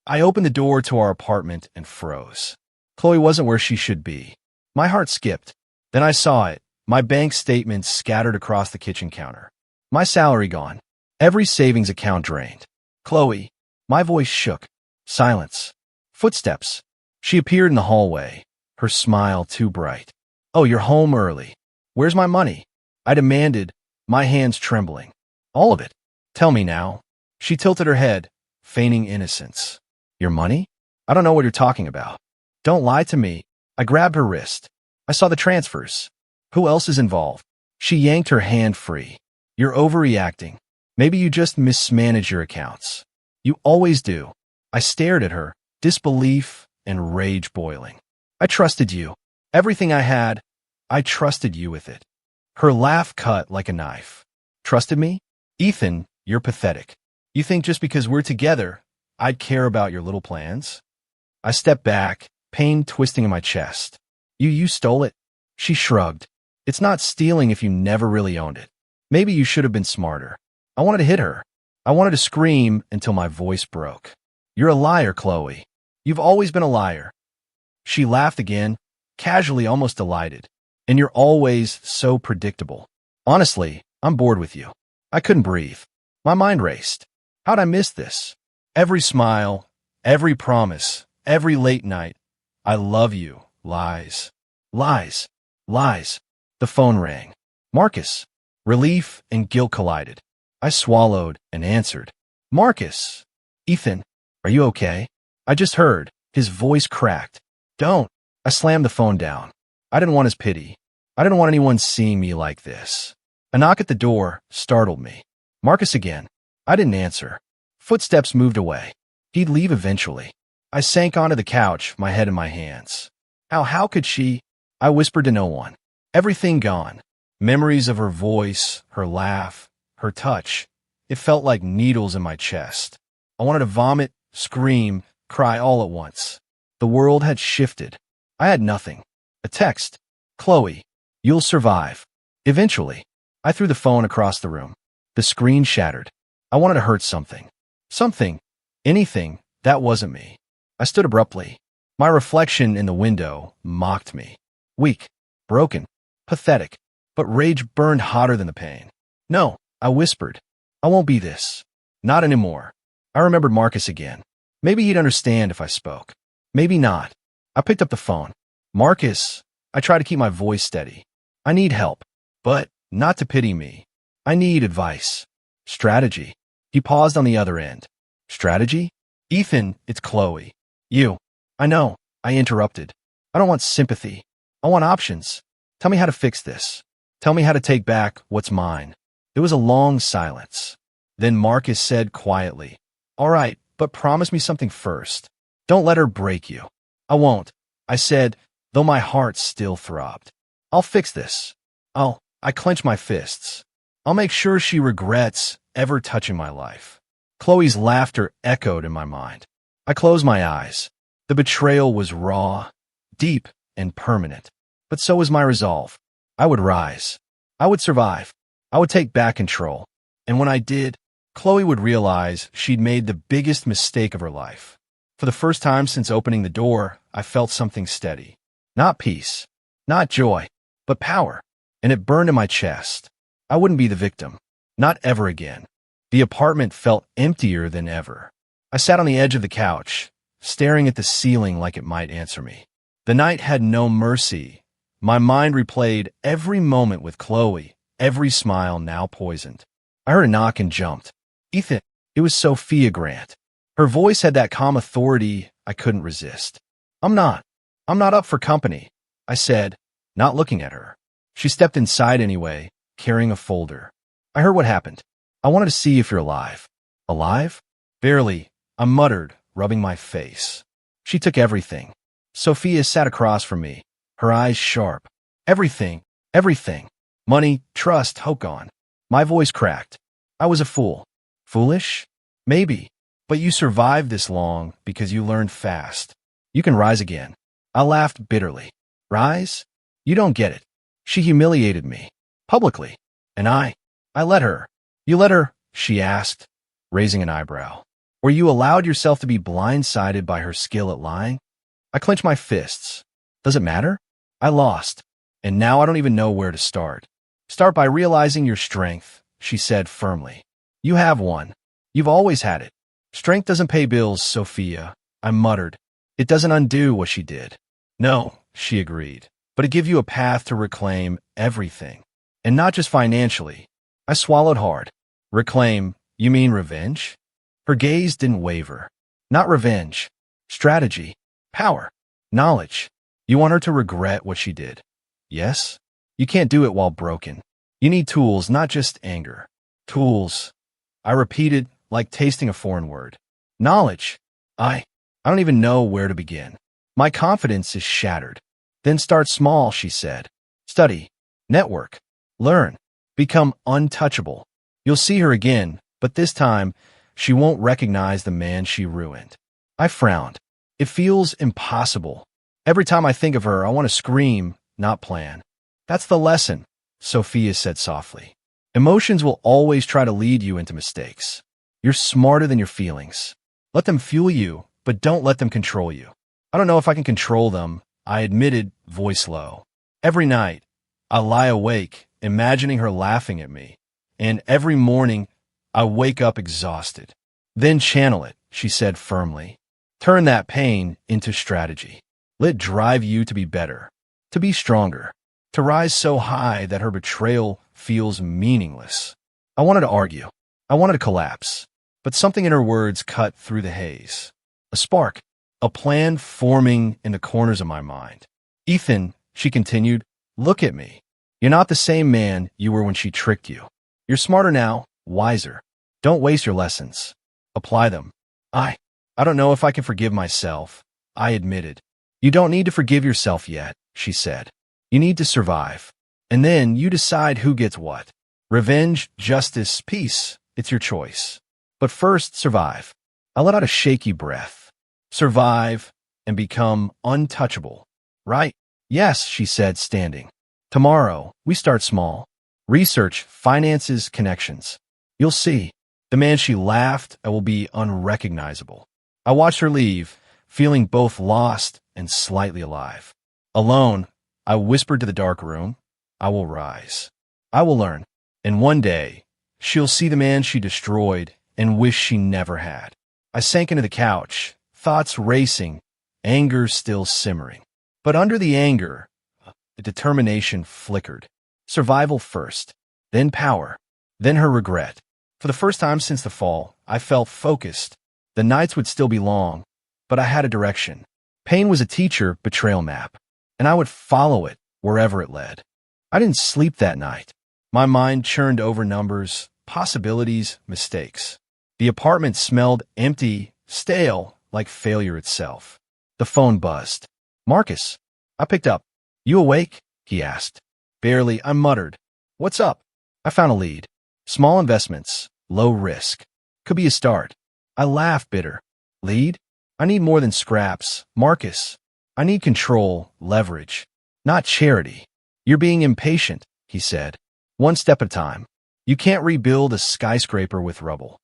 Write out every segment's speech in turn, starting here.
I opened the door to our apartment and froze. Chloe wasn't where she should be. My heart skipped. Then I saw it, my bank statements scattered across the kitchen counter. My salary gone. Every savings account drained. Chloe. My voice shook. Silence. Footsteps. She appeared in the hallway, her smile too bright. Oh, you're home early. Where's my money? I demanded, my hands trembling. All of it. Tell me now. She tilted her head, feigning innocence. Your money? I don't know what you're talking about. Don't lie to me. I grabbed her wrist. I saw the transfers. Who else is involved? She yanked her hand free. You're overreacting. Maybe you just mismanage your accounts. You always do. I stared at her, disbelief and rage boiling. I trusted you. Everything I had, I trusted you with it. Her laugh cut like a knife. Trusted me? Ethan, you're pathetic. You think just because we're together, I'd care about your little plans? I stepped back, pain twisting in my chest. You stole it? She shrugged. It's not stealing if you never really owned it. Maybe you should have been smarter. I wanted to hit her. I wanted to scream until my voice broke. You're a liar, Chloe. You've always been a liar. She laughed again, casually, almost delighted. And you're always so predictable. Honestly, I'm bored with you. I couldn't breathe. My mind raced. How'd I miss this? Every smile, every promise, every late night. I love you. Lies. Lies. Lies. The phone rang. Marcus. Relief and guilt collided. I swallowed and answered. Marcus. Ethan, are you okay? I just heard. His voice cracked. Don't. I slammed the phone down. I didn't want his pity. I didn't want anyone seeing me like this. A knock at the door startled me. Marcus again. I didn't answer. Footsteps moved away. He'd leave eventually. I sank onto the couch, my head in my hands. How could she? I whispered to no one. Everything gone. Memories of her voice, her laugh, her touch. It felt like needles in my chest. I wanted to vomit, scream, cry all at once. The world had shifted. I had nothing. A text. Chloe, you'll survive. Eventually. I threw the phone across the room. The screen shattered. I wanted to hurt something. Something. Anything. That wasn't me. I stood abruptly. My reflection in the window mocked me. Weak. Broken. Pathetic. But rage burned hotter than the pain. No, I whispered. I won't be this. Not anymore. I remembered Marcus again. Maybe he'd understand if I spoke. Maybe not. I picked up the phone. Marcus. I tried to keep my voice steady. I need help. But not to pity me. I need advice. Strategy. He paused on the other end. Strategy? Ethan, it's Chloe. You. I know. I interrupted. I don't want sympathy. I want options. Tell me how to fix this. Tell me how to take back what's mine. There was a long silence. Then Marcus said quietly, All right, but promise me something first. Don't let her break you. I won't. I said, though my heart still throbbed. I'll fix this. I clenched my fists. I'll make sure she regrets ever touching my life. Chloe's laughter echoed in my mind. I closed my eyes. The betrayal was raw, deep, and permanent. But so was my resolve. I would rise. I would survive. I would take back control. And when I did, Chloe would realize she'd made the biggest mistake of her life. For the first time since opening the door, I felt something steady. Not peace, not joy, but power. And it burned in my chest. I wouldn't be the victim. Not ever again. The apartment felt emptier than ever. I sat on the edge of the couch, staring at the ceiling like it might answer me. The night had no mercy. My mind replayed every moment with Chloe, every smile now poisoned. I heard a knock and jumped. Ethan, it was Sophia Grant. Her voice had that calm authority I couldn't resist. I'm not up for company, I said, not looking at her. She stepped inside anyway, carrying a folder. I heard what happened. I wanted to see if you're alive. Alive? Barely, I muttered, rubbing my face. She took everything. Sophia sat across from me, her eyes sharp. Everything, everything. Money, trust, hope gone. My voice cracked. I was a fool. Foolish? Maybe. But you survived this long because you learned fast. You can rise again. I laughed bitterly. Rise? You don't get it. She humiliated me. Publicly. And I let her. You let her? She asked, raising an eyebrow. Where you allowed yourself to be blindsided by her skill at lying? I clenched my fists. Does it matter? I lost, and now I don't even know where to start. Start by realizing your strength, she said firmly. You have one. You've always had it. Strength doesn't pay bills, Sophia, I muttered. It doesn't undo what she did. No, she agreed, but it gives you a path to reclaim everything. And not just financially. I swallowed hard. Reclaim, you mean revenge? Her gaze didn't waver. Not revenge. Strategy. Power. Knowledge. You want her to regret what she did? Yes? You can't do it while broken. You need tools, not just anger. Tools. I repeated, like tasting a foreign word. Knowledge. I don't even know where to begin. My confidence is shattered. Then start small, she said. Study. Network. Learn. Become untouchable. You'll see her again, but this time, she won't recognize the man she ruined. I frowned. It feels impossible. Every time I think of her, I want to scream, not plan. That's the lesson, Sophia said softly. Emotions will always try to lead you into mistakes. You're smarter than your feelings. Let them fuel you, but don't let them control you. I don't know if I can control them, I admitted, voice low. Every night, I lie awake, imagining her laughing at me. And every morning, I wake up exhausted. Then channel it, she said firmly. Turn that pain into strategy. Let it drive you to be better, to be stronger, to rise so high that her betrayal feels meaningless. I wanted to argue. I wanted to collapse. But something in her words cut through the haze. A spark, a plan forming in the corners of my mind. Ethan, she continued, look at me. You're not the same man you were when she tricked you. You're smarter now, wiser. Don't waste your lessons. Apply them. I don't know if I can forgive myself, I admitted. You don't need to forgive yourself yet, she said. You need to survive. And then you decide who gets what. Revenge, justice, peace, it's your choice. But first, survive. I let out a shaky breath. Survive and become untouchable. Right? Yes, she said, standing. Tomorrow, we start small. Research, finances, connections. You'll see. The man she laughed at will be unrecognizable. I watched her leave, feeling both lost and slightly alive. Alone, I whispered to the dark room, I will rise. I will learn. And one day, she'll see the man she destroyed and wish she never had. I sank into the couch, thoughts racing, anger still simmering. But under the anger, the determination flickered. Survival first, then power, then her regret. For the first time since the fall, I felt focused. The nights would still be long, but I had a direction. Pain was a teacher, betrayal map, and I would follow it wherever it led. I didn't sleep that night. My mind churned over numbers, possibilities, mistakes. The apartment smelled empty, stale, like failure itself. The phone buzzed. Marcus. I picked up. You awake? He asked. Barely, I muttered. What's up? I found a lead. Small investments, low risk. Could be a start. I laughed bitter. Lead? I need more than scraps, Marcus. I need control, leverage, not charity. You're being impatient, he said. One step at a time. You can't rebuild a skyscraper with rubble.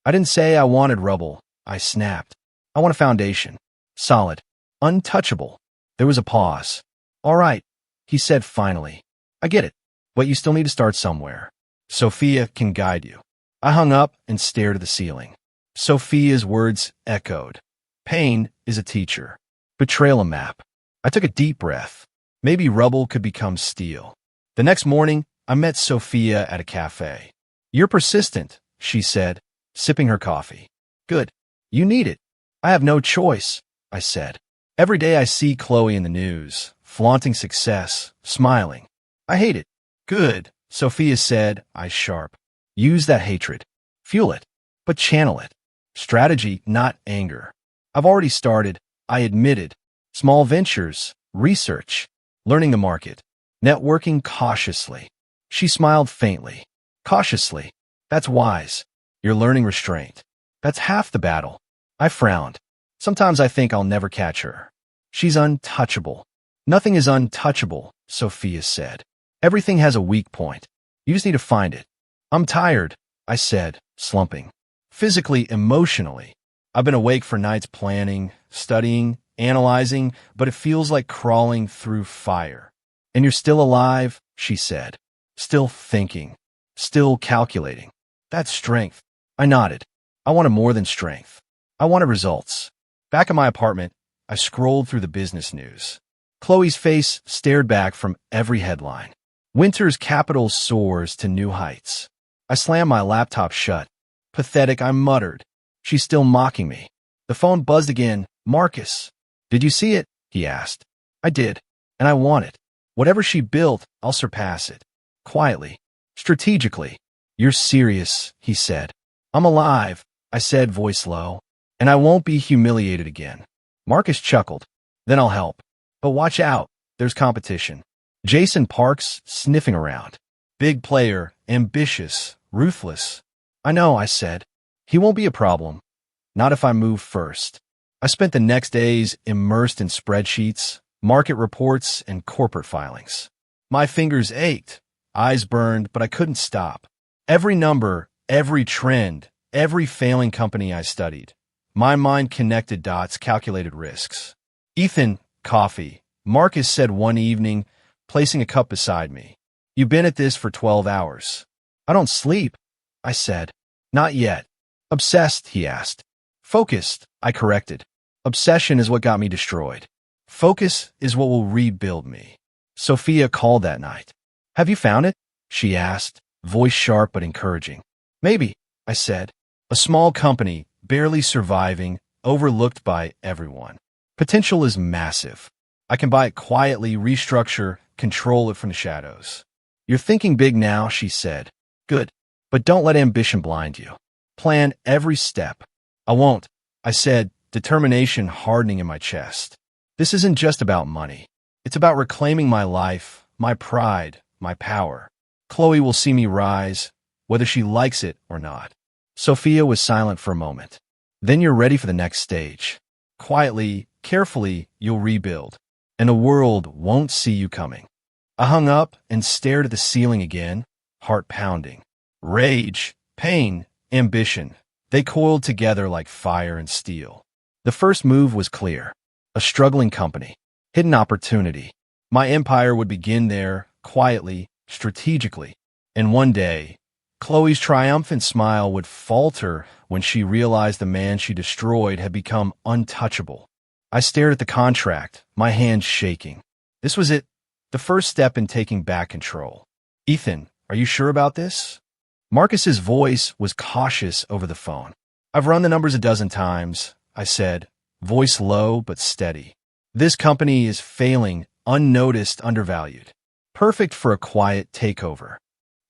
I didn't say I wanted rubble. I snapped. I want a foundation. Solid. Untouchable. There was a pause. All right, he said finally. I get it, but you still need to start somewhere. Sophia can guide you. I hung up and stared at the ceiling. Sophia's words echoed. Pain is a teacher. Betrayal a map. I took a deep breath. Maybe rubble could become steel. The next morning, I met Sophia at a cafe. You're persistent, she said, sipping her coffee. Good. You need it. I have no choice, I said. Every day I see Chloe in the news, flaunting success, smiling. I hate it. Good, Sophia said, eyes sharp. Use that hatred. Fuel it, but channel it. Strategy, not anger. I've already started, I admitted. Small ventures, research, learning the market, networking cautiously. She smiled faintly. Cautiously. That's wise. You're learning restraint. That's half the battle. I frowned. Sometimes I think I'll never catch her. She's untouchable. Nothing is untouchable, Sophia said. Everything has a weak point. You just need to find it. I'm tired, I said, slumping. Physically, emotionally. I've been awake for nights planning, studying, analyzing, but it feels like crawling through fire. And you're still alive, she said. Still thinking. Still calculating. That's strength. I nodded. I wanted more than strength. I wanted results. Back in my apartment, I scrolled through the business news. Chloe's face stared back from every headline. Winter's capital soars to new heights. I slammed my laptop shut. Pathetic, I muttered. She's still mocking me. The phone buzzed again. Marcus. Did you see it? He asked. I did. And I want it. Whatever she built, I'll surpass it. Quietly. Strategically. You're serious, he said. I'm alive, I said, voice low. And I won't be humiliated again. Marcus chuckled. Then I'll help. But watch out. There's competition. Jason Parks sniffing around. Big player, ambitious, ruthless. I know, I said. He won't be a problem. Not if I move first. I spent the next days immersed in spreadsheets, market reports, and corporate filings. My fingers ached, eyes burned, but I couldn't stop. Every number, every trend, every failing company I studied. My mind connected dots, calculated risks. Ethan, coffee, Marcus said one evening, placing a cup beside me. You've been at this for 12 hours. I don't sleep, I said. Not yet. Obsessed, he asked. Focused, I corrected. Obsession is what got me destroyed. Focus is what will rebuild me. Sophia called that night. Have you found it? She asked, voice sharp but encouraging. Maybe, I said. A small company, barely surviving, overlooked by everyone. Potential is massive. I can buy it quietly, restructure, control it from the shadows. You're thinking big now, she said. Good. But don't let ambition blind you. Plan every step. I won't, I said, determination hardening in my chest. This isn't just about money. It's about reclaiming my life, my pride, my power. Chloe will see me rise, whether she likes it or not. Sophia was silent for a moment. Then you're ready for the next stage. Quietly, carefully, you'll rebuild. And the world won't see you coming. I hung up and stared at the ceiling again, heart pounding. Rage, pain, ambition. They coiled together like fire and steel. The first move was clear. A struggling company. Hidden opportunity. My empire would begin there, quietly, strategically. And one day, Chloe's triumphant smile would falter when she realized the man she destroyed had become untouchable. I stared at the contract, my hands shaking. This was it, the first step in taking back control. Ethan, are you sure about this? Marcus's voice was cautious over the phone. I've run the numbers a dozen times, I said, voice low but steady. This company is failing, unnoticed, undervalued. Perfect for a quiet takeover.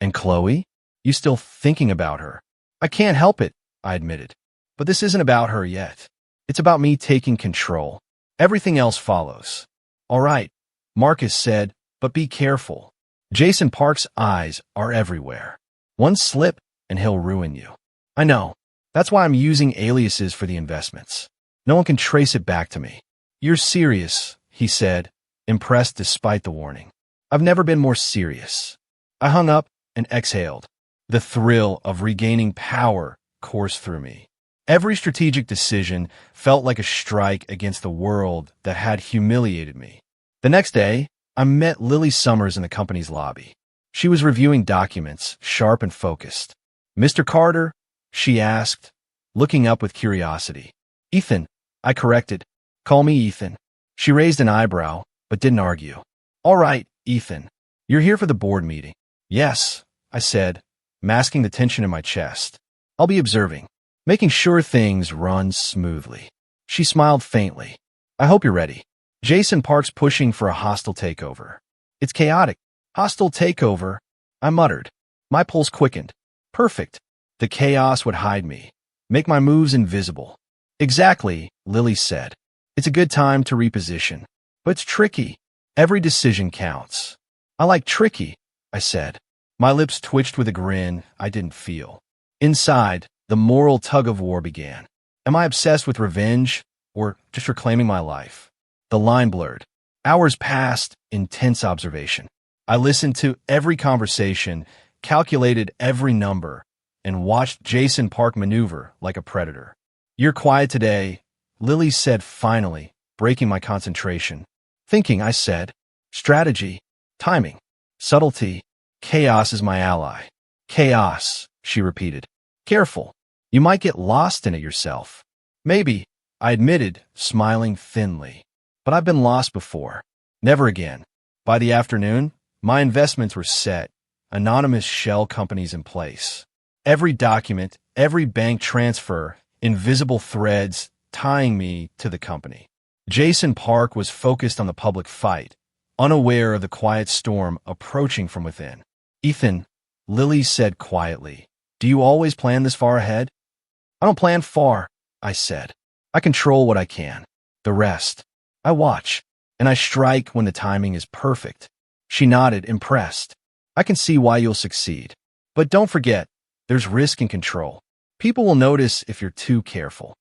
And Chloe? You still thinking about her? I can't help it, I admitted. But this isn't about her yet. It's about me taking control. Everything else follows. All right, Marcus said, but be careful. Jason Park's eyes are everywhere. One slip and he'll ruin you. I know. That's why I'm using aliases for the investments. No one can trace it back to me. You're serious, he said, impressed despite the warning. I've never been more serious. I hung up and exhaled. The thrill of regaining power coursed through me. Every strategic decision felt like a strike against the world that had humiliated me. The next day, I met Lily Summers in the company's lobby. She was reviewing documents, sharp and focused. Mr. Carter? She asked, looking up with curiosity. Ethan, I corrected. Call me Ethan. She raised an eyebrow, but didn't argue. All right, Ethan. You're here for the board meeting. Yes, I said, masking the tension in my chest. I'll be observing, making sure things run smoothly. She smiled faintly. I hope you're ready. Jason Park's pushing for a hostile takeover. It's chaotic. Hostile takeover, I muttered. My pulse quickened. Perfect. The chaos would hide me, make my moves invisible. Exactly, Lily said. It's a good time to reposition. But it's tricky. Every decision counts. I like tricky, I said. My lips twitched with a grin I didn't feel. Inside, the moral tug-of-war began. Am I obsessed with revenge, or just reclaiming my life? The line blurred. Hours passed, intense observation. I listened to every conversation, calculated every number, and watched Jason Park maneuver like a predator. You're quiet today, Lily said finally, breaking my concentration. Thinking, I said. Strategy, timing, subtlety. Chaos is my ally. Chaos, she repeated. Careful. You might get lost in it yourself. Maybe, I admitted, smiling thinly. But I've been lost before. Never again. By the afternoon, my investments were set, anonymous shell companies in place. Every document, every bank transfer, invisible threads tying me to the company. Jason Park was focused on the public fight, unaware of the quiet storm approaching from within. Ethan, Lily said quietly, do you always plan this far ahead? I don't plan far, I said. I control what I can. The rest, I watch, and I strike when the timing is perfect. She nodded, impressed. I can see why you'll succeed. But don't forget, there's risk in control. People will notice if you're too careful.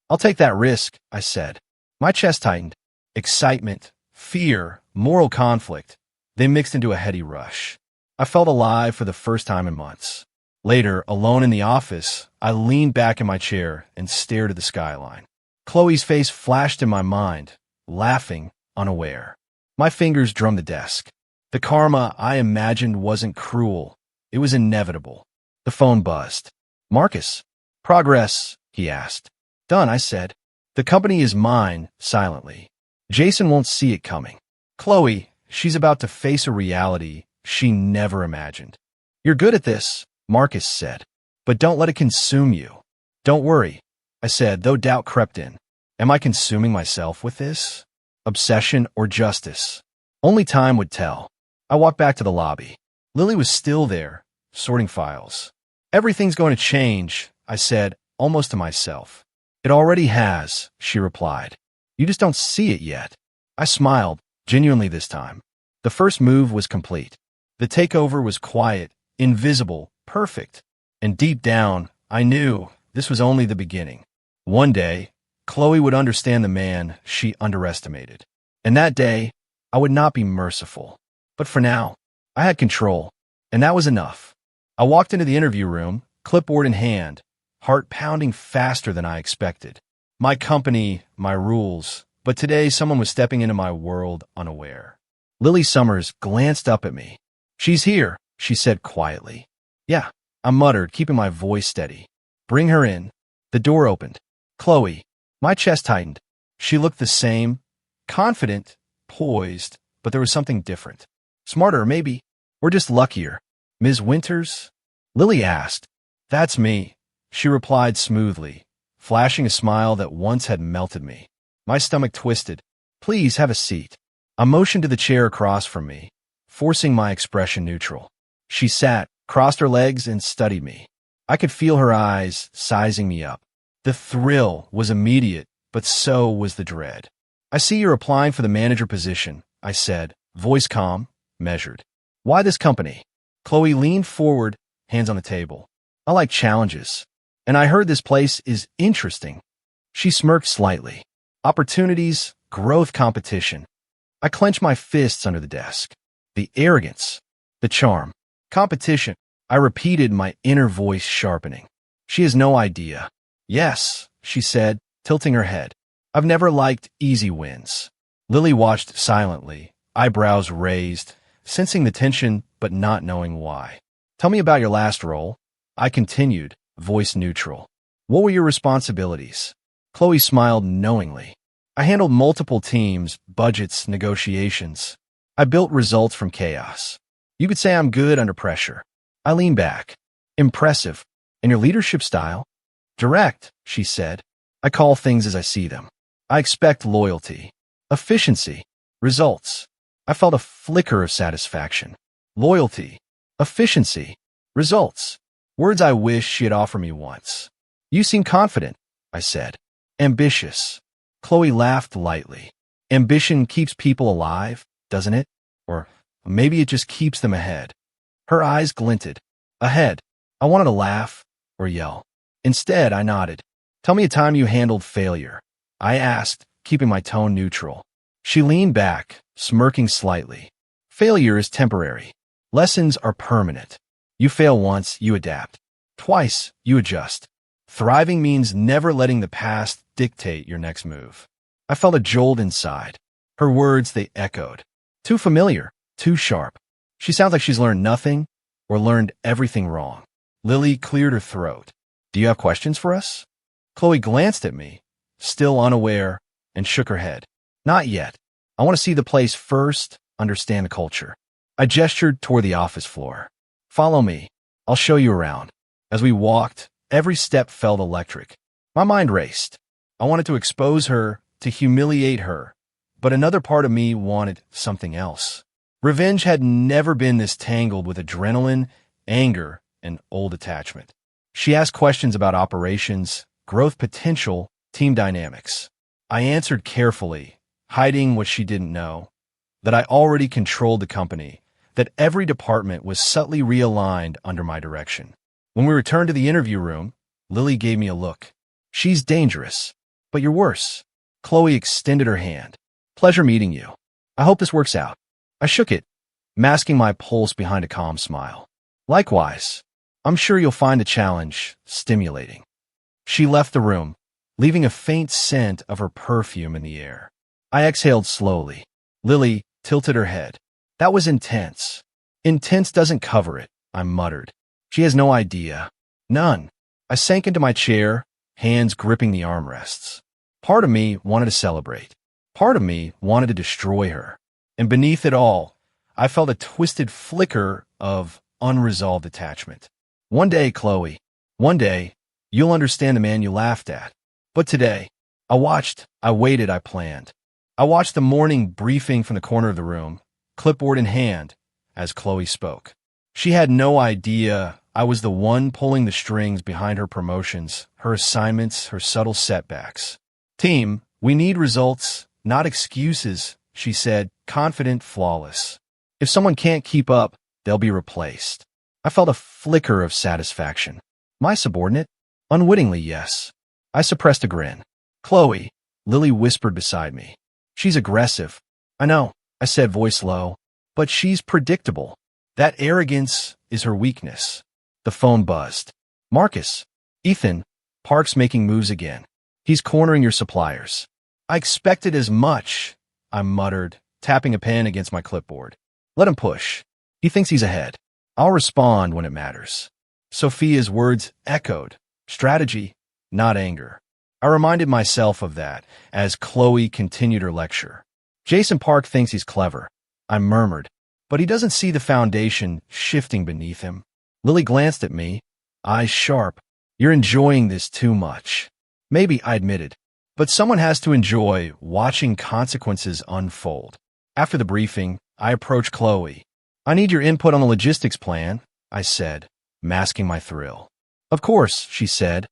I'll take that risk, I said. My chest tightened. Excitement, fear, moral conflict. They mixed into a heady rush. I felt alive for the first time in months. Later, alone in the office, I leaned back in my chair and stared at the skyline. Chloe's face flashed in my mind, laughing, unaware. My fingers drummed the desk. The karma I imagined wasn't cruel. It was inevitable. The phone buzzed. Marcus. Progress, he asked. Done, I said. The company is mine, silently. Jason won't see it coming. Chloe, she's about to face a reality she never imagined. You're good at this, Marcus said. But don't let it consume you. Don't worry, I said, though doubt crept in. Am I consuming myself with this? Obsession or justice? Only time would tell. I walked back to the lobby. Lily was still there, sorting files. Everything's going to change, I said, almost to myself. It already has, she replied. You just don't see it yet. I smiled, genuinely this time. The first move was complete. The takeover was quiet, invisible, perfect. And deep down, I knew this was only the beginning. One day, Chloe would understand the man she underestimated. And that day, I would not be merciful. But for now, I had control, and that was enough. I walked into the interview room, clipboard in hand, heart pounding faster than I expected. My company, my rules, but today someone was stepping into my world unaware. Lily Summers glanced up at me. She's here, she said quietly. Yeah, I muttered, keeping my voice steady. Bring her in. The door opened. Chloe. My chest tightened. She looked the same, confident, poised, but there was something different. Smarter, maybe, or just luckier. Ms. Winters? Lily asked. That's me, she replied smoothly, flashing a smile that once had melted me. My stomach twisted. Please have a seat. I motioned to the chair across from me, forcing my expression neutral. She sat, crossed her legs, and studied me. I could feel her eyes sizing me up. The thrill was immediate, but so was the dread. I see you're applying for the manager position, I said, voice calm, measured. Why this company? Chloe leaned forward, hands on the table. I like challenges, and I heard this place is interesting. She smirked slightly. Opportunities, growth, competition. I clenched my fists under the desk. The arrogance, the charm, competition. I repeated, my inner voice sharpening. She has no idea. Yes, she said, tilting her head. I've never liked easy wins. Lily watched silently, eyebrows raised, sensing the tension but not knowing why. Tell me about your last role. I continued, voice neutral. What were your responsibilities? Chloe smiled knowingly. I handled multiple teams, budgets, negotiations. I built results from chaos. You could say I'm good under pressure. I leaned back. Impressive. And your leadership style? Direct, she said. I call things as I see them. I expect loyalty, efficiency, results. I felt a flicker of satisfaction. Loyalty, efficiency, results. Words I wish she had offered me once. You seem confident, I said. Ambitious. Chloe laughed lightly. Ambition keeps people alive, doesn't it? Or maybe it just keeps them ahead. Her eyes glinted. Ahead. I wanted to laugh or yell. Instead, I nodded. Tell me a time you handled failure. I asked, keeping my tone neutral. She leaned back, smirking slightly. Failure is temporary. Lessons are permanent. You fail once, you adapt. Twice, you adjust. Thriving means never letting the past dictate your next move. I felt a jolt inside. Her words, they echoed. Too familiar, too sharp. She sounds like she's learned nothing or learned everything wrong. Lily cleared her throat. Do you have questions for us? Chloe glanced at me, still unaware, and shook her head. Not yet. I want to see the place first, understand the culture. I gestured toward the office floor. Follow me. I'll show you around. As we walked, every step felt electric. My mind raced. I wanted to expose her, to humiliate her, but another part of me wanted something else. Revenge had never been this tangled with adrenaline, anger, and old attachment. She asked questions about operations, growth potential, team dynamics. I answered carefully, hiding what she didn't know, that I already controlled the company, that every department was subtly realigned under my direction. When we returned to the interview room, Lily gave me a look. She's dangerous, but you're worse. Chloe extended her hand. Pleasure meeting you. I hope this works out. I shook it, masking my pulse behind a calm smile. Likewise, I'm sure you'll find the challenge stimulating. She left the room, leaving a faint scent of her perfume in the air. I exhaled slowly. Lily tilted her head. That was intense. Intense doesn't cover it, I muttered. She has no idea. None. I sank into my chair, hands gripping the armrests. Part of me wanted to celebrate. Part of me wanted to destroy her. And beneath it all, I felt a twisted flicker of unresolved attachment. One day, Chloe, one day, you'll understand the man you laughed at. But today, I waited, I planned. I watched the morning briefing from the corner of the room, clipboard in hand, as Chloe spoke. She had no idea I was the one pulling the strings behind her promotions, her assignments, her subtle setbacks. Team, we need results, not excuses, she said, confident, flawless. If someone can't keep up, they'll be replaced. I felt a flicker of satisfaction. My subordinate? Unwittingly, yes. I suppressed a grin. Chloe, Lily whispered beside me. She's aggressive. I know, I said, voice low, but she's predictable. That arrogance is her weakness. The phone buzzed. Marcus. Ethan. Park's making moves again. He's cornering your suppliers. I expected as much, I muttered, tapping a pen against my clipboard. Let him push. He thinks he's ahead. I'll respond when it matters. Sophia's words echoed. Strategy, not anger. I reminded myself of that as Chloe continued her lecture. Jason Park thinks he's clever, I murmured, but he doesn't see the foundation shifting beneath him. Lily glanced at me, eyes sharp. You're enjoying this too much. Maybe, I admitted, but someone has to enjoy watching consequences unfold. After the briefing, I approached Chloe. I need your input on the logistics plan, I said, masking my thrill. Of course, she said,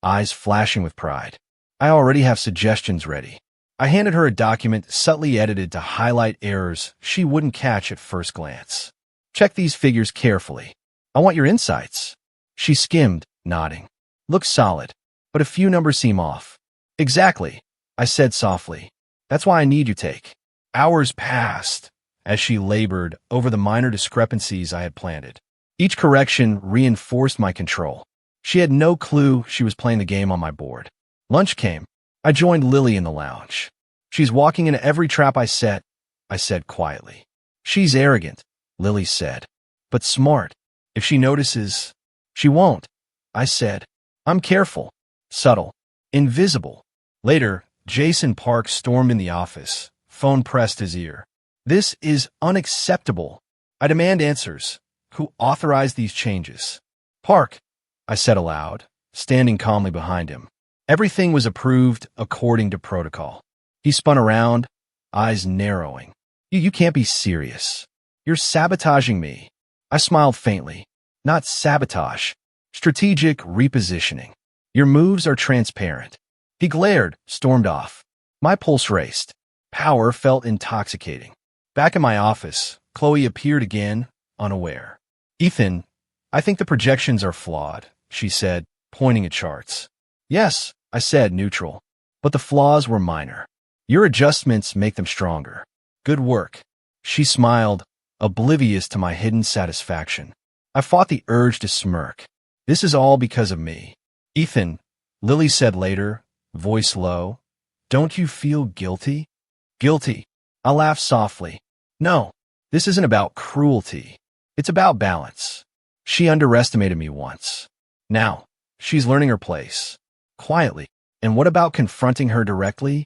eyes flashing with pride. I already have suggestions ready. I handed her a document subtly edited to highlight errors she wouldn't catch at first glance. Check these figures carefully. I want your insights. She skimmed, nodding. Looks solid, but a few numbers seem off. Exactly, I said softly. That's why I need your take. Hours passed as she labored over the minor discrepancies I had planted. Each correction reinforced my control. She had no clue she was playing the game on my board. Lunch came. I joined Lily in the lounge. She's walking into every trap I set, I said quietly. She's arrogant, Lily said, but smart. If she notices, she won't, I said. I'm careful, subtle, invisible. Later, Jason Park stormed in the office, phone pressed his ear. This is unacceptable. I demand answers. Who authorized these changes? Park, I said aloud, standing calmly behind him. Everything was approved according to protocol. He spun around, eyes narrowing. You can't be serious. You're sabotaging me. I smiled faintly. Not sabotage. Strategic repositioning. Your moves are transparent. He glared, stormed off. My pulse raced. Power felt intoxicating. Back in my office, Chloe appeared again, unaware. Ethan, I think the projections are flawed, she said, pointing at charts. Yes, I said, neutral, but the flaws were minor. Your adjustments make them stronger. Good work. She smiled, oblivious to my hidden satisfaction. I fought the urge to smirk. This is all because of me. Ethan, Lily said later, voice low. Don't you feel guilty? Guilty. I laughed softly. No, this isn't about cruelty. It's about balance. She underestimated me once. Now, she's learning her place. Quietly. And what about confronting her directly?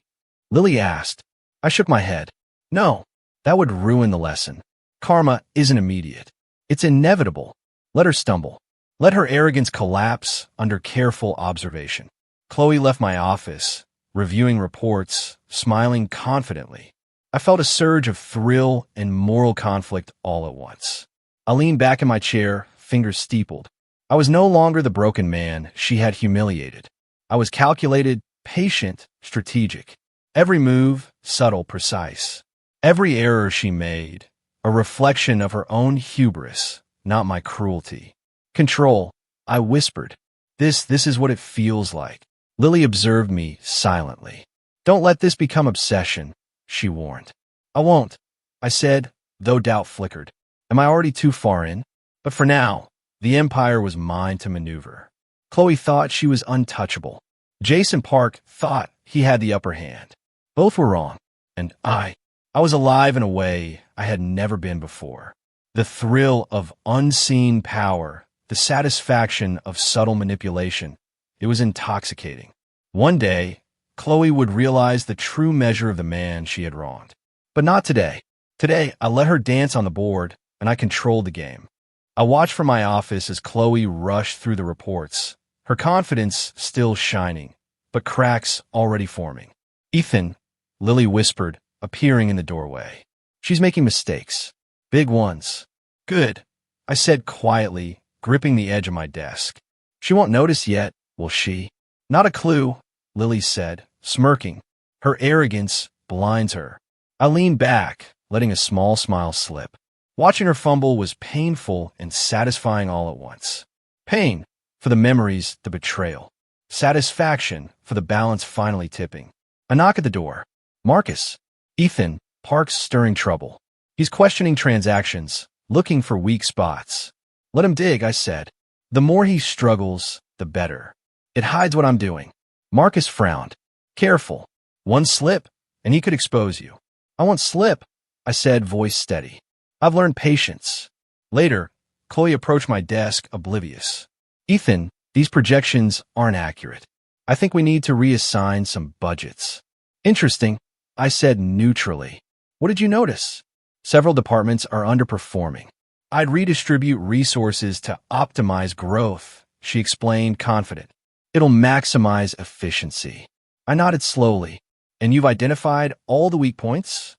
Lily asked. I shook my head. No, that would ruin the lesson. Karma isn't immediate. It's inevitable. Let her stumble. Let her arrogance collapse under careful observation. Chloe left my office, reviewing reports, smiling confidently. I felt a surge of thrill and moral conflict all at once. I leaned back in my chair, fingers steepled. I was no longer the broken man she had humiliated. I was calculated, patient, strategic. Every move, subtle, precise. Every error she made, a reflection of her own hubris, not my cruelty. Control, I whispered. This is what it feels like. Lily observed me silently. Don't let this become obsession, she warned. I won't, I said, though doubt flickered. Am I already too far in? But for now, the empire was mine to maneuver. Chloe thought she was untouchable. Jason Park thought he had the upper hand. Both were wrong, and I was alive in a way I had never been before. The thrill of unseen power, the satisfaction of subtle manipulation, it was intoxicating. One day, Chloe would realize the true measure of the man she had wronged. But not today. Today, I let her dance on the board, and I controlled the game. I watched from my office as Chloe rushed through the reports, her confidence still shining, but cracks already forming. Ethan, Lily whispered, appearing in the doorway. She's making mistakes. Big ones. Good, I said quietly, gripping the edge of my desk. She won't notice yet, will she? Not a clue, Lily said, smirking. Her arrogance blinds her. I leaned back, letting a small smile slip. Watching her fumble was painful and satisfying all at once. Pain for the memories, the betrayal. Satisfaction for the balance finally tipping. A knock at the door. Marcus. Ethan, Park's stirring trouble. He's questioning transactions, looking for weak spots. Let him dig, I said. The more he struggles, the better. It hides what I'm doing. Marcus frowned. Careful. One slip, and he could expose you. I won't slip, I said, voice steady. I've learned patience. Later, Chloe approached my desk, oblivious. Ethan, these projections aren't accurate. I think we need to reassign some budgets. Interesting, I said neutrally. What did you notice? Several departments are underperforming. I'd redistribute resources to optimize growth, she explained, confident. It'll maximize efficiency. I nodded slowly. And you've identified all the weak points?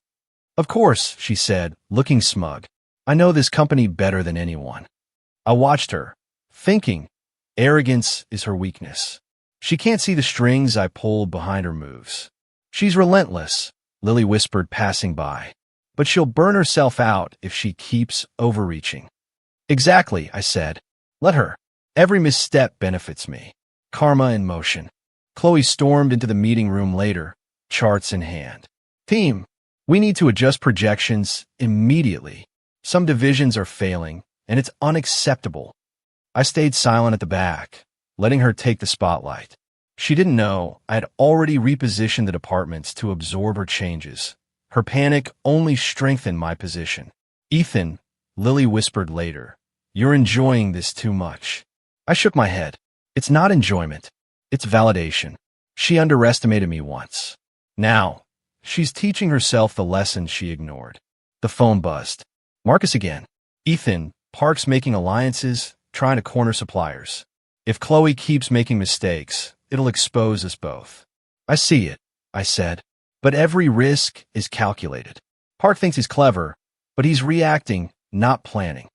Of course, she said, looking smug. I know this company better than anyone. I watched her, thinking, arrogance is her weakness. She can't see the strings I pulled behind her moves. She's relentless, Lily whispered, passing by. But she'll burn herself out if she keeps overreaching. Exactly, I said. Let her. Every misstep benefits me. Karma in motion. Chloe stormed into the meeting room later, charts in hand. Team, we need to adjust projections immediately. Some divisions are failing, and it's unacceptable. I stayed silent at the back, letting her take the spotlight. She didn't know I had already repositioned the departments to absorb her changes. Her panic only strengthened my position. Ethan, Lily whispered later, you're enjoying this too much. I shook my head. It's not enjoyment. It's validation. She underestimated me once. Now, she's teaching herself the lesson she ignored. The phone buzzed. Marcus again. Ethan, Park's making alliances, trying to corner suppliers. If Chloe keeps making mistakes, it'll expose us both. I see it, I said. But every risk is calculated. Park thinks he's clever, but he's reacting, not planning.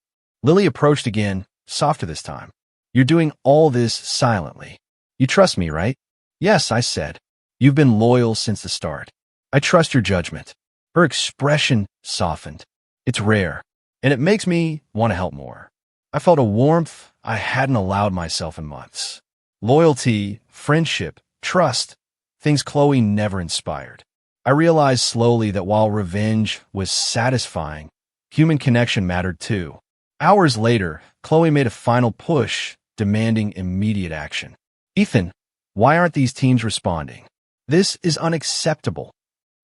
Lily approached again, softer this time. You're doing all this silently. You trust me, right? Yes, I said. You've been loyal since the start. I trust your judgment. Her expression softened. It's rare, and it makes me want to help more. I felt a warmth I hadn't allowed myself in months. Loyalty, friendship, trust, things Chloe never inspired. I realized slowly that while revenge was satisfying, human connection mattered too. Hours later, Chloe made a final push, demanding immediate action. Ethan, Why aren't these teams responding? This is unacceptable.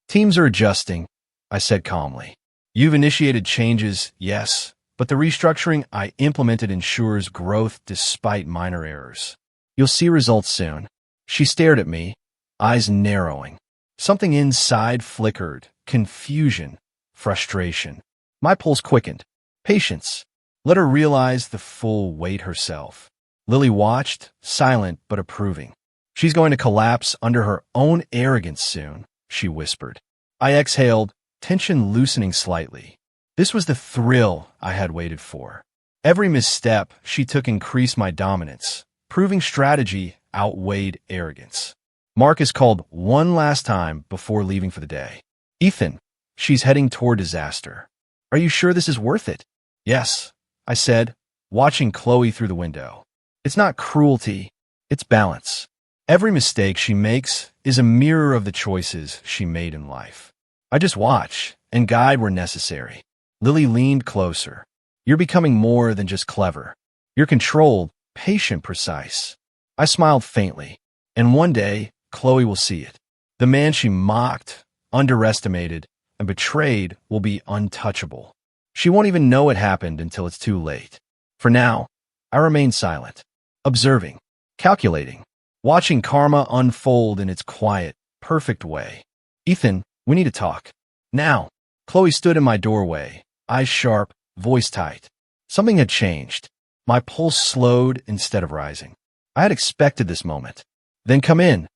Teams are adjusting, I said calmly. You've initiated changes, yes, but the restructuring I implemented ensures growth despite minor errors. You'll see results soon. She stared at me, eyes narrowing. Something inside flickered, confusion, frustration. My pulse quickened. Patience. Let her realize the full weight herself. Lily watched, silent but approving. She's going to collapse under her own arrogance soon, she whispered. I exhaled, tension loosening slightly. This was the thrill I had waited for. Every misstep she took increased my dominance, proving strategy outweighed arrogance. Marcus called one last time before leaving for the day. Ethan, she's heading toward disaster. Are you sure this is worth it? Yes, I said, watching Chloe through the window. It's not cruelty, it's balance. Every mistake she makes is a mirror of the choices she made in life. I just watch and guide where necessary. Lily leaned closer. You're becoming more than just clever. You're controlled, patient, precise. I smiled faintly, and one day, Chloe will see it. The man she mocked, underestimated, and betrayed will be untouchable. She won't even know it happened until it's too late. For now, I remain silent, observing, calculating, watching karma unfold in its quiet, perfect way. Ethan, we need to talk. Now. Chloe stood in my doorway, eyes sharp, voice tight. Something had changed. My pulse slowed instead of rising. I had expected this moment. Then come in,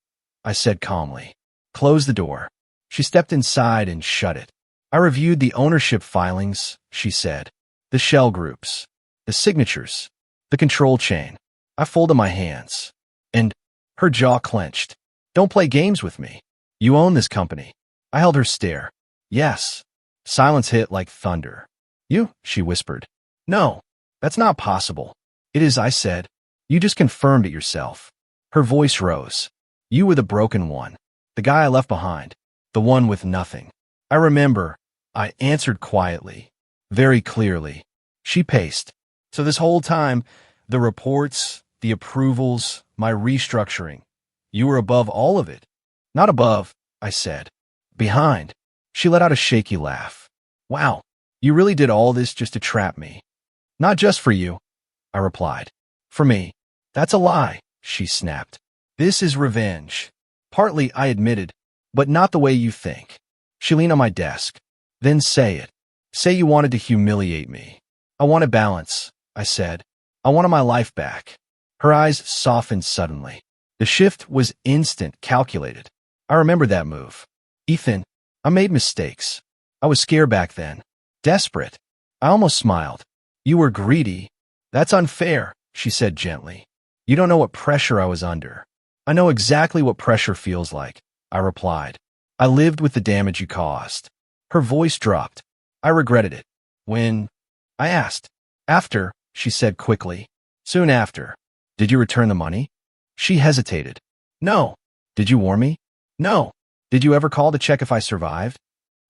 I said calmly. Close the door. She stepped inside and shut it. I reviewed the ownership filings, she said. The shell groups, the signatures, the control chain. I folded my hands. And her jaw clenched. Don't play games with me. You own this company. I held her stare. Yes. Silence hit like thunder. You, she whispered. No, that's not possible. It is, I said. You just confirmed it yourself. Her voice rose. You were the broken one. The guy I left behind. The one with nothing. I remember. I answered quietly. Very clearly. She paced. So this whole time, the reports, the approvals, my restructuring, you were above all of it. Not above, I said. Behind. She let out a shaky laugh. Wow, you really did all this just to trap me. Not just for you, I replied. For me. That's a lie, she snapped. This is revenge. Partly, I admitted, but not the way you think. She leaned on my desk. Then say it. Say you wanted to humiliate me. I wanted balance, I said. I wanted my life back. Her eyes softened suddenly. The shift was instant, calculated. I remember that move. Ethan, I made mistakes. I was scared back then. Desperate. I almost smiled. You were greedy. That's unfair, she said gently. You don't know what pressure I was under. I know exactly what pressure feels like, I replied. I lived with the damage you caused. Her voice dropped. I regretted it. When? I asked. After, she said quickly. Soon after. Did you return the money? She hesitated. No. Did you warn me? No. Did you ever call to check if I survived?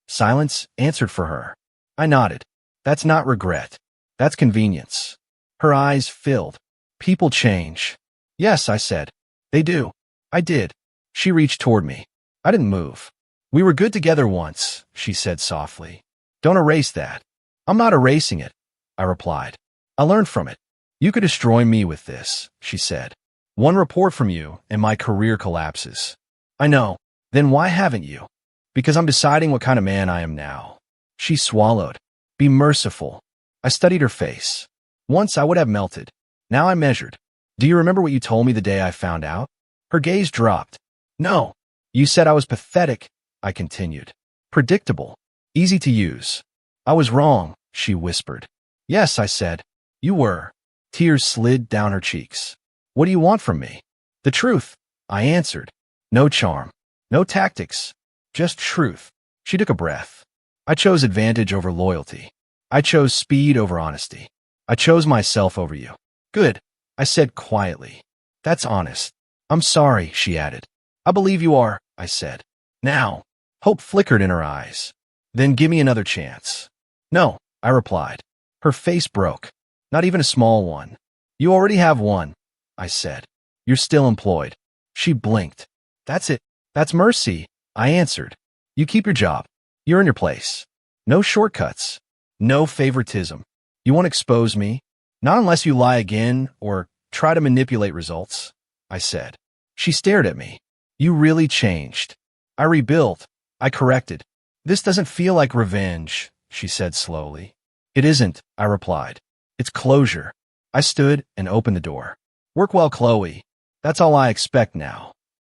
Silence answered for her. I nodded. That's not regret. That's convenience. Her eyes filled. People change. Yes, I said. They do. I did. She reached toward me. I didn't move. We were good together once, she said softly. Don't erase that. I'm not erasing it, I replied. I learned from it. You could destroy me with this, she said. One report from you and my career collapses. I know. Then why haven't you? Because I'm deciding what kind of man I am now. She swallowed. Be merciful. I studied her face. Once I would have melted. Now I measured. Do you remember what you told me the day I found out? Her gaze dropped. No. You said I was pathetic, I continued. Predictable. Easy to use. I was wrong, she whispered. Yes, I said. You were. Tears slid down her cheeks. What do you want from me? The truth, I answered. No charm. No tactics. Just truth. She took a breath. I chose advantage over loyalty. I chose speed over honesty. I chose myself over you. Good, I said quietly. That's honest. I'm sorry, she added. I believe you are, I said. Now. Hope flickered in her eyes. Then give me another chance. No, I replied. Her face broke. Not even a small one. You already have one, I said. You're still employed. She blinked. That's it. That's mercy, I answered. You keep your job. You're in your place. No shortcuts. No favoritism. You won't expose me? Not unless you lie again or try to manipulate results, I said. She stared at me. You really changed. I rebuilt. I corrected. This doesn't feel like revenge, she said slowly. It isn't, I replied. It's closure. I stood and opened the door. Work well, Chloe. That's all I expect now.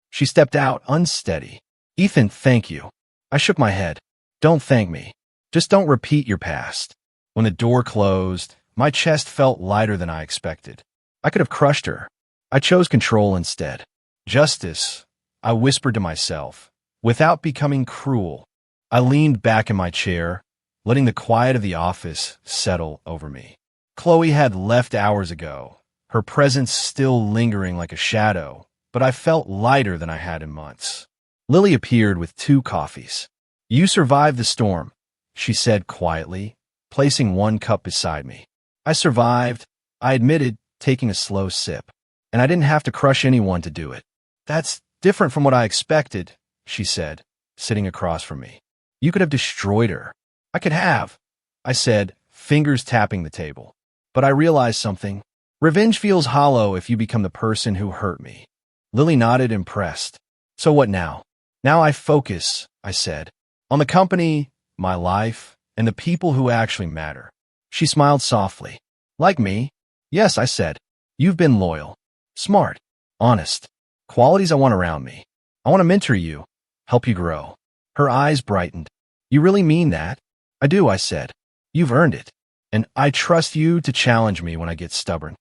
She stepped out, unsteady. Ethan, thank you. I shook my head. Don't thank me. Just don't repeat your past. When the door closed, my chest felt lighter than I expected. I could have crushed her. I chose control instead. Justice, I whispered to myself. Without becoming cruel, I leaned back in my chair, letting the quiet of the office settle over me. Chloe had left hours ago, her presence still lingering like a shadow, but I felt lighter than I had in months. Lily appeared with 2 coffees. You survived the storm, she said quietly, placing 1 cup beside me. I survived, I admitted, taking a slow sip, and I didn't have to crush anyone to do it. That's different from what I expected, she said, sitting across from me. You could have destroyed her. I could have, I said, fingers tapping the table. But I realized something. Revenge feels hollow if you become the person who hurt me. Lily nodded, impressed. So what now? Now I focus, I said, on the company, my life, and the people who actually matter. She smiled softly. Like me? Yes, I said. You've been loyal, smart, honest. Qualities I want around me. I want to mentor you, help you grow. Her eyes brightened. You really mean that? I do, I said. You've earned it. And I trust you to challenge me when I get stubborn.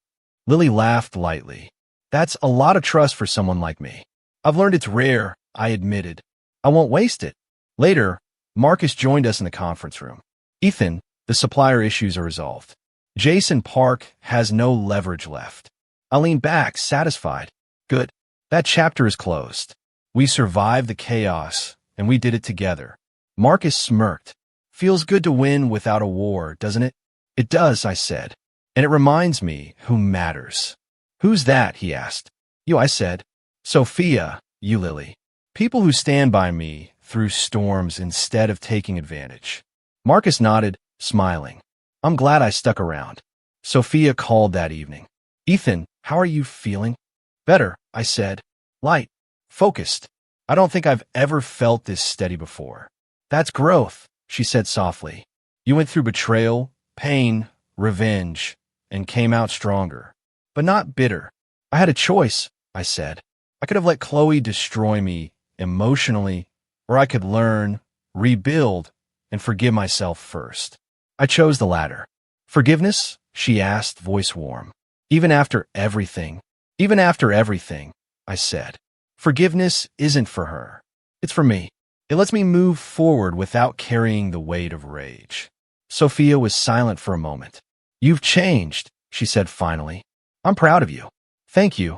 Lily laughed lightly. That's a lot of trust for someone like me. I've learned it's rare, I admitted. I won't waste it. Later, Marcus joined us in the conference room. Ethan, the supplier issues are resolved. Jason Park has no leverage left. I leaned back, satisfied. Good. That chapter is closed. We survived the chaos, and we did it together. Marcus smirked. Feels good to win without a war, doesn't it? It does, I said. And it reminds me who matters. Who's that? He asked. You, I said. Sophia, you, Lily. People who stand by me through storms instead of taking advantage. Marcus nodded, smiling. I'm glad I stuck around. Sophia called that evening. Ethan, how are you feeling? Better, I said. Light. Focused. I don't think I've ever felt this steady before. That's growth, she said softly. You went through betrayal, pain, revenge, and came out stronger. But not bitter. I had a choice, I said. I could have let Chloe destroy me emotionally, or I could learn, rebuild, and forgive myself first. I chose the latter. Forgiveness? She asked, voice warm. Even after everything, I said. Forgiveness isn't for her. It's for me. It lets me move forward without carrying the weight of rage. Sophia was silent for a moment. You've changed, she said finally. I'm proud of you. Thank you,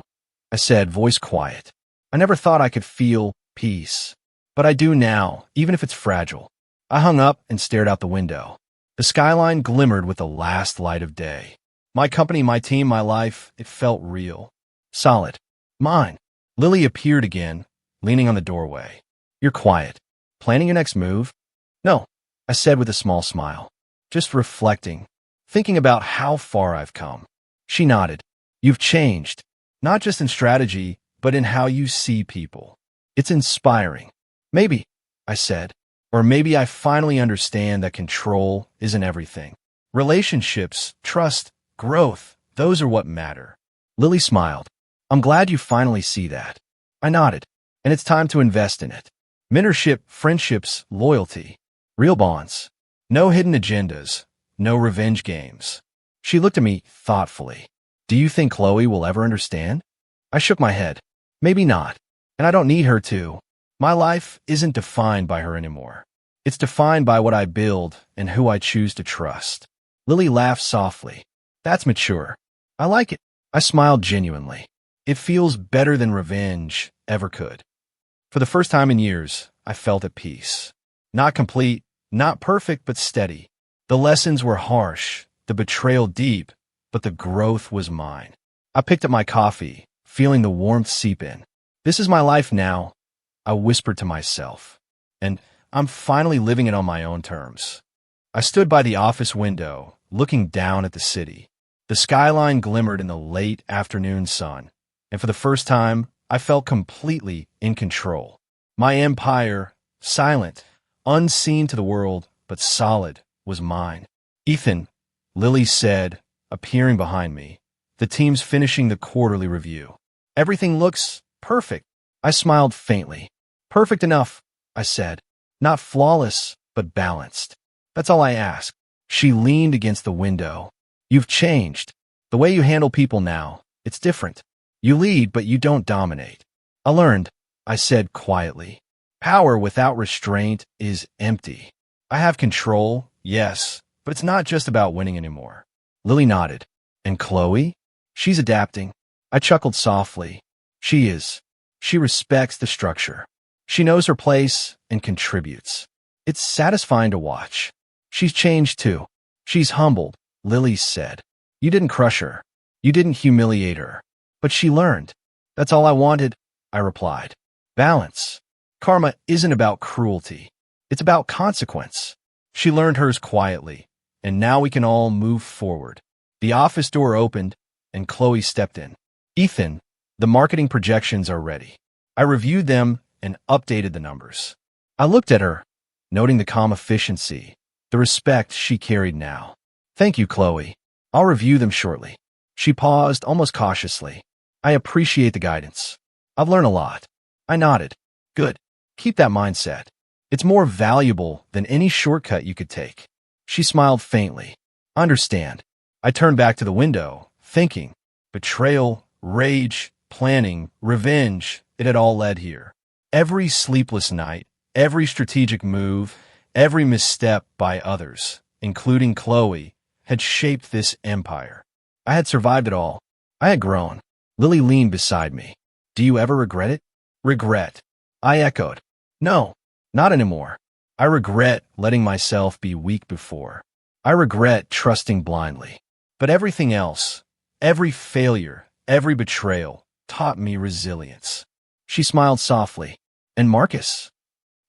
I said, voice quiet. I never thought I could feel peace. But I do now, even if it's fragile. I hung up and stared out the window. The skyline glimmered with the last light of day. My company, my team, my life, it felt real. Solid. Mine. Lily appeared again, leaning on the doorway. You're quiet. Planning your next move? No, I said with a small smile. Just reflecting, thinking about how far I've come. She nodded. You've changed, not just in strategy, but in how you see people. It's inspiring. Maybe, I said, or maybe I finally understand that control isn't everything. Relationships, trust, growth, those are what matter. Lily smiled. I'm glad you finally see that. I nodded, and it's time to invest in it. Mentorship, friendships, loyalty, real bonds. No hidden agendas, no revenge games. She looked at me thoughtfully. Do you think Chloe will ever understand? I shook my head. Maybe not, and I don't need her to. My life isn't defined by her anymore. It's defined by what I build and who I choose to trust. Lily laughed softly. That's mature. I like it. I smiled genuinely. It feels better than revenge ever could. For the first time in years, I felt at peace. Not complete, not perfect, but steady. The lessons were harsh, the betrayal deep, but the growth was mine. I picked up my coffee, feeling the warmth seep in. This is my life now, I whispered to myself. And I'm finally living it on my own terms. I stood by the office window, looking down at the city. The skyline glimmered in the late afternoon sun, and for the first time, I felt completely in control. My empire, silent, unseen to the world, but solid, was mine. Ethan, Lily said, appearing behind me, the team's finishing the quarterly review. Everything looks perfect. I smiled faintly. Perfect enough, I said. Not flawless, but balanced. That's all I ask. She leaned against the window. You've changed. The way you handle people now, it's different. You lead, but you don't dominate. I learned, I said quietly. Power without restraint is empty. I have control, yes, but it's not just about winning anymore. Lily nodded. And Chloe? She's adapting. I chuckled softly. She is. She respects the structure. She knows her place and contributes. It's satisfying to watch. She's changed too. She's humbled, Lily said. You didn't crush her. You didn't humiliate her. But she learned. That's all I wanted, I replied. Balance. Karma isn't about cruelty. It's about consequence. She learned hers quietly, and now we can all move forward. The office door opened, and Chloe stepped in. Ethan, the marketing projections are ready. I reviewed them and updated the numbers. I looked at her, noting the calm efficiency, the respect she carried now. Thank you, Chloe. I'll review them shortly. She paused almost cautiously. I appreciate the guidance. I've learned a lot. I nodded. Good. Keep that mindset. It's more valuable than any shortcut you could take. She smiled faintly. Understand. I turned back to the window, thinking. Betrayal, rage, planning, revenge, it had all led here. Every sleepless night, every strategic move, every misstep by others, including Chloe, had shaped this empire. I had survived it all. I had grown. Lily leaned beside me. Do you ever regret it? Regret. I echoed. No, not anymore. I regret letting myself be weak before. I regret trusting blindly. But everything else, every failure, every betrayal, taught me resilience. She smiled softly. And Marcus?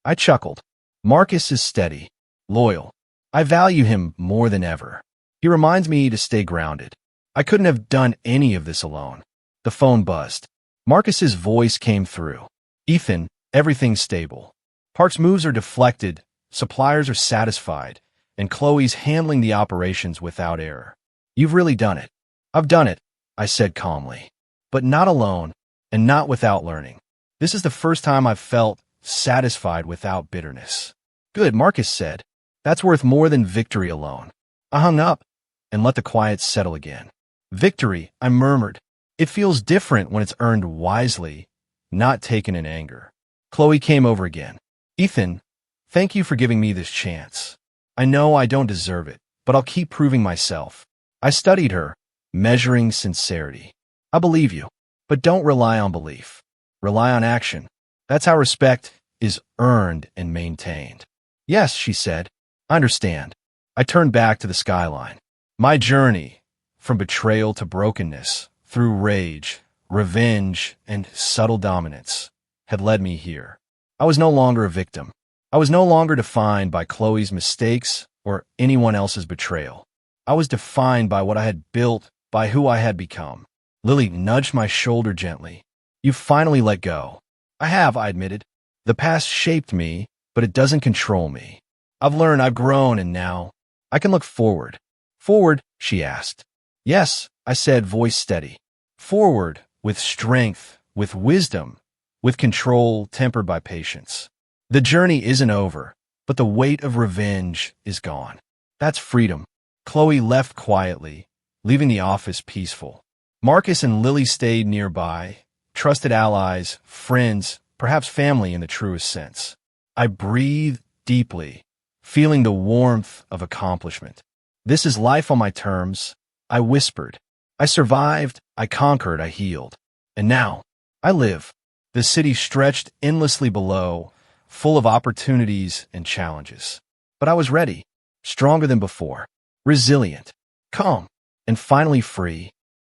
I chuckled. Marcus is steady, loyal. I value him more than ever. He reminds me to stay grounded. I couldn't have done any of this alone. The phone buzzed. Marcus's voice came through. Ethan, everything's stable. Park's moves are deflected, suppliers are satisfied, and Chloe's handling the operations without error. You've really done it. I've done it, I said calmly. But not alone, and not without learning. This is the first time I've felt satisfied without bitterness. Good, Marcus said. That's worth more than victory alone. I hung up and let the quiet settle again. Victory, I murmured. It feels different when it's earned wisely, not taken in anger. Chloe came over again. Ethan, thank you for giving me this chance. I know I don't deserve it, but I'll keep proving myself. I studied her, measuring sincerity. I believe you, but don't rely on belief. Rely on action. That's how respect is earned and maintained. Yes, she said. I understand. I turned back to the skyline. My journey, from betrayal to brokenness, through rage, revenge, and subtle dominance, had led me here. I was no longer a victim. I was no longer defined by Chloe's mistakes or anyone else's betrayal. I was defined by what I had built, by who I had become. Lily nudged my shoulder gently. You finally let go. I have, I admitted. The past shaped me, but it doesn't control me. I've learned, I've grown, and now I can look forward. Forward, she asked. Yes, I said, voice steady. Forward, with strength, with wisdom, with control tempered by patience. The journey isn't over, but the weight of revenge is gone. That's freedom. Chloe left quietly, leaving the office peaceful. Marcus and Lily stayed nearby, trusted allies, friends, perhaps family in the truest sense. I breathed deeply, feeling the warmth of accomplishment. This is life on my terms, I whispered. I survived, I conquered, I healed. And now, I live. The city stretched endlessly below, full of opportunities and challenges. But I was ready, stronger than before, resilient, calm, and finally free.